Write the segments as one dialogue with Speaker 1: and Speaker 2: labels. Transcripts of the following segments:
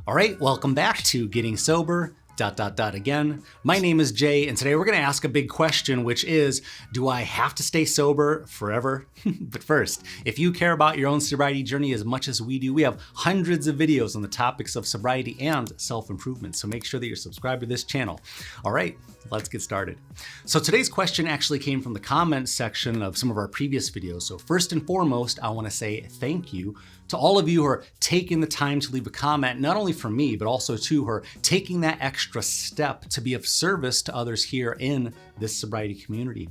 Speaker 1: All right, welcome back to Getting Sober, again. My name is Jay, and today we're gonna ask a big question, which is, do I have to stay sober forever? But first, if you care about your own sobriety journey as much as we do, we have hundreds of videos on the topics of sobriety and self-improvement, so make sure that you're subscribed to this channel. All right, let's get started. So today's question actually came from the comments section of some of our previous videos. So first and foremost, I wanna say thank you to all of you who are taking the time to leave a comment, not only for me, but also to who are taking that extra step to be of service to others here in this sobriety community.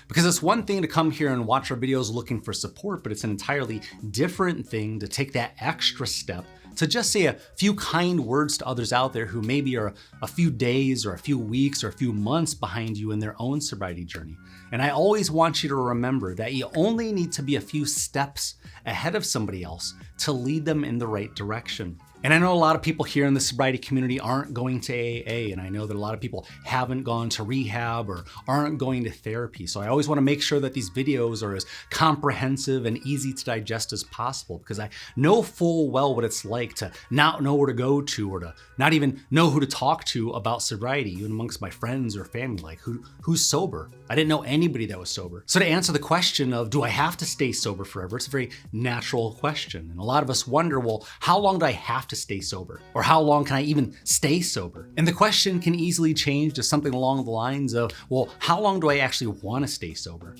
Speaker 1: Because it's one thing to come here and watch our videos looking for support, but it's an entirely different thing to take that extra step to just say a few kind words to others out there who maybe are a few days or a few weeks or a few months behind you in their own sobriety journey. And I always want you to remember that you only need to be a few steps ahead of somebody else to lead them in the right direction. And I know a lot of people here in the sobriety community aren't going to AA, and I know that a lot of people haven't gone to rehab or aren't going to therapy. So I always want to make sure that these videos are as comprehensive and easy to digest as possible, because I know full well what it's like to not know where to go to or to not even know who to talk to about sobriety, even amongst my friends or family, like who's sober? I didn't know anybody that was sober. So to answer the question of, do I have to stay sober forever? It's a very natural question. And a lot of us wonder, well, how long do I have to stay sober? Or how long can I even stay sober? And the question can easily change to something along the lines of, well, how long do I actually want to stay sober?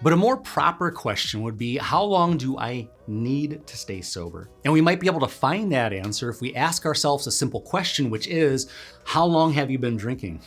Speaker 1: But a more proper question would be, how long do I need to stay sober? And we might be able to find that answer if we ask ourselves a simple question, which is, how long have you been drinking?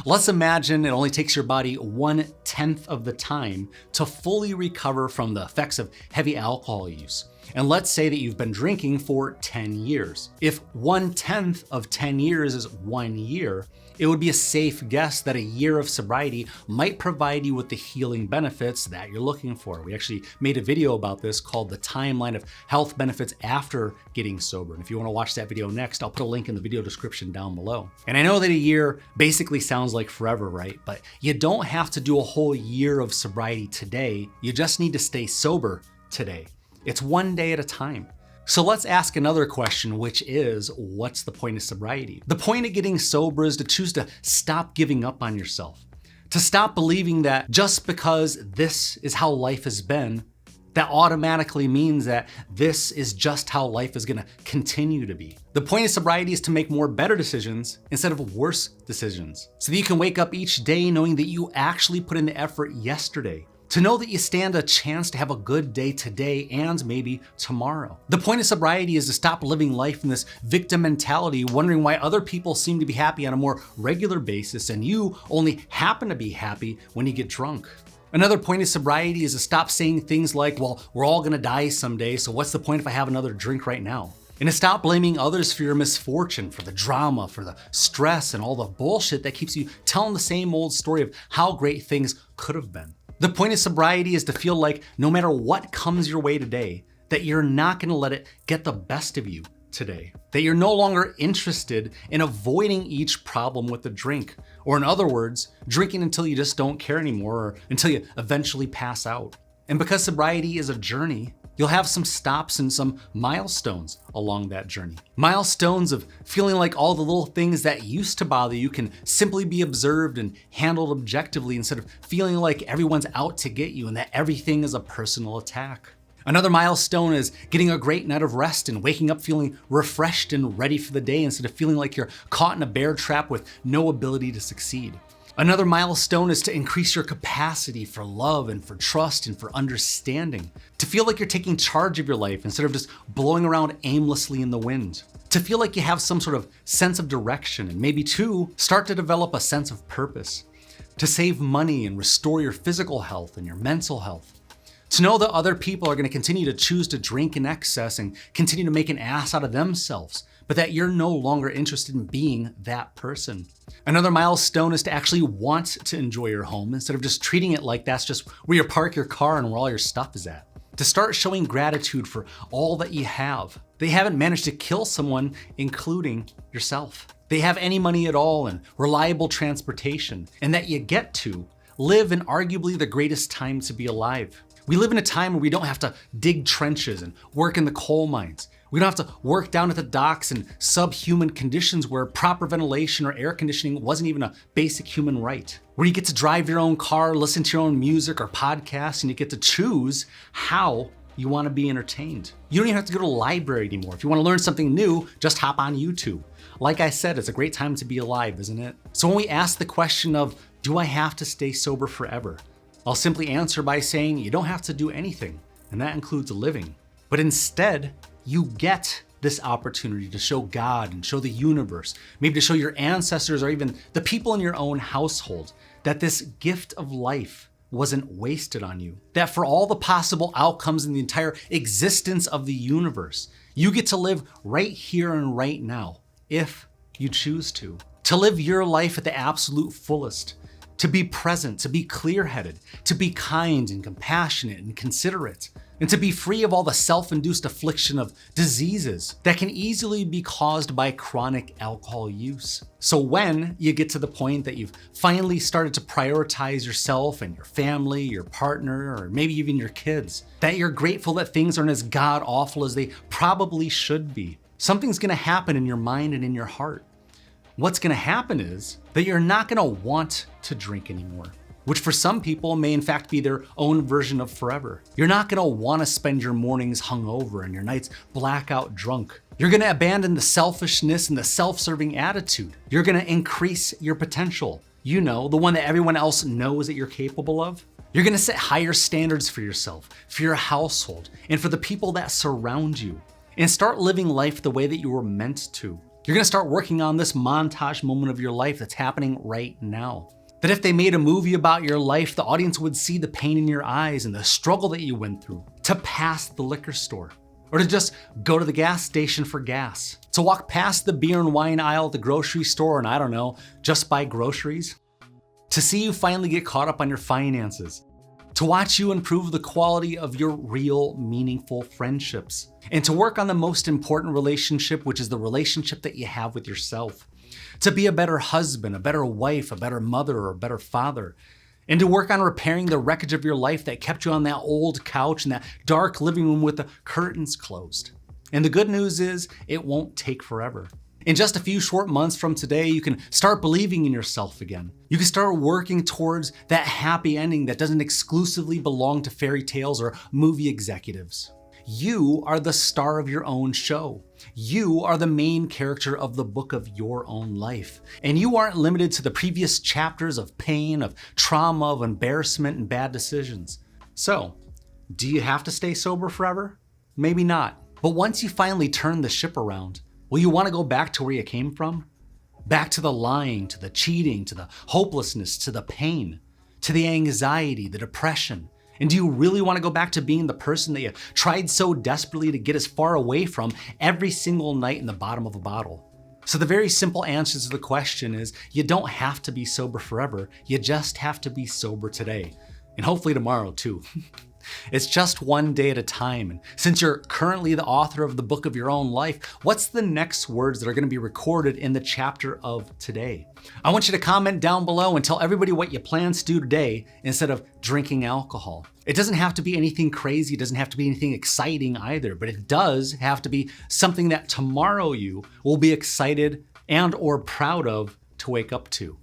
Speaker 1: Let's imagine it only takes your body 1/10 of the time to fully recover from the effects of heavy alcohol use. And let's say that you've been drinking for 10 years. If 1/10 of 10 years is 1 year, it would be a safe guess that a year of sobriety might provide you with the healing benefits that you're looking for. We actually made a video about this called The Timeline of Health Benefits After Getting Sober. And if you want to watch that video next, I'll put a link in the video description down below. And I know that a year basically sounds like forever, right? But you don't have to do a whole year of sobriety today. You just need to stay sober today. It's one day at a time. So let's ask another question, which is, what's the point of sobriety? The point of getting sober is to choose to stop giving up on yourself, to stop believing that just because this is how life has been, that automatically means that this is just how life is gonna continue to be. The point of sobriety is to make more better decisions instead of worse decisions, so that you can wake up each day knowing that you actually put in the effort yesterday, to know that you stand a chance to have a good day today and maybe tomorrow. The point of sobriety is to stop living life in this victim mentality, wondering why other people seem to be happy on a more regular basis and you only happen to be happy when you get drunk. Another point of sobriety is to stop saying things like, well, we're all gonna die someday, so what's the point if I have another drink right now? And to stop blaming others for your misfortune, for the drama, for the stress, and all the bullshit that keeps you telling the same old story of how great things could have been. The point of sobriety is to feel like no matter what comes your way today, that you're not gonna let it get the best of you today. That you're no longer interested in avoiding each problem with the drink. Or in other words, drinking until you just don't care anymore, or until you eventually pass out. And because sobriety is a journey, you'll have some stops and some milestones along that journey. Milestones of feeling like all the little things that used to bother you can simply be observed and handled objectively instead of feeling like everyone's out to get you and that everything is a personal attack. Another milestone is getting a great night of rest and waking up feeling refreshed and ready for the day instead of feeling like you're caught in a bear trap with no ability to succeed. Another milestone is to increase your capacity for love and for trust and for understanding. To feel like you're taking charge of your life instead of just blowing around aimlessly in the wind. To feel like you have some sort of sense of direction and maybe to start to develop a sense of purpose. To save money and restore your physical health and your mental health. To know that other people are going to continue to choose to drink in excess and continue to make an ass out of themselves, but that you're no longer interested in being that person. Another milestone is to actually want to enjoy your home instead of just treating it like that's just where you park your car and where all your stuff is at. To start showing gratitude for all that you have. They haven't managed to kill someone, including yourself. They have any money at all and reliable transportation, and that you get to live in arguably the greatest time to be alive. We live in a time where we don't have to dig trenches and work in the coal mines. We don't have to work down at the docks in subhuman conditions where proper ventilation or air conditioning wasn't even a basic human right. Where you get to drive your own car, listen to your own music or podcasts, and you get to choose how you want to be entertained. You don't even have to go to the library anymore. If you want to learn something new, just hop on YouTube. Like I said, it's a great time to be alive, isn't it? So when we ask the question of, do I have to stay sober forever? I'll simply answer by saying you don't have to do anything, and that includes living. But instead, you get this opportunity to show God and show the universe, maybe to show your ancestors or even the people in your own household that this gift of life wasn't wasted on you. That for all the possible outcomes in the entire existence of the universe, you get to live right here and right now, if you choose to. To live your life at the absolute fullest. To be present, to be clear-headed, to be kind and compassionate and considerate, and to be free of all the self-induced affliction of diseases that can easily be caused by chronic alcohol use. So when you get to the point that you've finally started to prioritize yourself and your family, your partner, or maybe even your kids, that you're grateful that things aren't as god-awful as they probably should be, something's gonna happen in your mind and in your heart. What's gonna happen is that you're not gonna want to drink anymore, which for some people may in fact be their own version of forever. You're not gonna wanna spend your mornings hungover and your nights blackout drunk. You're gonna abandon the selfishness and the self-serving attitude. You're gonna increase your potential. You know, the one that everyone else knows that you're capable of. You're gonna set higher standards for yourself, for your household, and for the people that surround you, and start living life the way that you were meant to. You're gonna start working on this montage moment of your life that's happening right now. That if they made a movie about your life, the audience would see the pain in your eyes and the struggle that you went through to pass the liquor store, or to just go to the gas station for gas, to walk past the beer and wine aisle at the grocery store and I don't know, just buy groceries, to see you finally get caught up on your finances, to watch you improve the quality of your real, meaningful friendships, and to work on the most important relationship, which is the relationship that you have with yourself. To be a better husband, a better wife, a better mother, or a better father. And to work on repairing the wreckage of your life that kept you on that old couch in that dark living room with the curtains closed. And the good news is, it won't take forever. In just a few short months from today, you can start believing in yourself again. You can start working towards that happy ending that doesn't exclusively belong to fairy tales or movie executives. You are the star of your own show. You are the main character of the book of your own life. And you aren't limited to the previous chapters of pain, of trauma, of embarrassment, and bad decisions. So, do you have to stay sober forever? Maybe not. But once you finally turn the ship around, will you want to go back to where you came from? Back to the lying, to the cheating, to the hopelessness, to the pain, to the anxiety, the depression. And do you really want to go back to being the person that you tried so desperately to get as far away from every single night in the bottom of a bottle? So the very simple answer to the question is, you don't have to be sober forever. You just have to be sober today. And hopefully tomorrow too. It's just one day at a time. And since you're currently the author of the book of your own life, what's the next words that are going to be recorded in the chapter of today? I want you to comment down below and tell everybody what you plan to do today instead of drinking alcohol. It doesn't have to be anything crazy. It doesn't have to be anything exciting either, but it does have to be something that tomorrow you will be excited and or proud of to wake up to.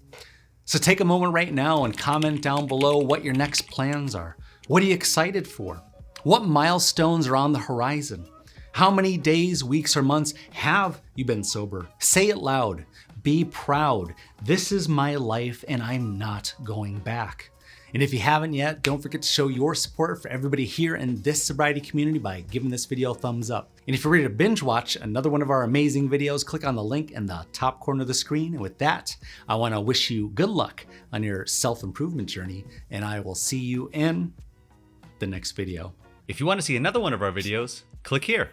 Speaker 1: So take a moment right now and comment down below what your next plans are. What are you excited for? What milestones are on the horizon? How many days, weeks, or months have you been sober? Say it loud. Be proud. This is my life and I'm not going back. And if you haven't yet, don't forget to show your support for everybody here in this sobriety community by giving this video a thumbs up. And if you're ready to binge watch another one of our amazing videos, click on the link in the top corner of the screen. And with that, I want to wish you good luck on your self-improvement journey, and I will see you in the next video.
Speaker 2: If you want to see another one of our videos, click here.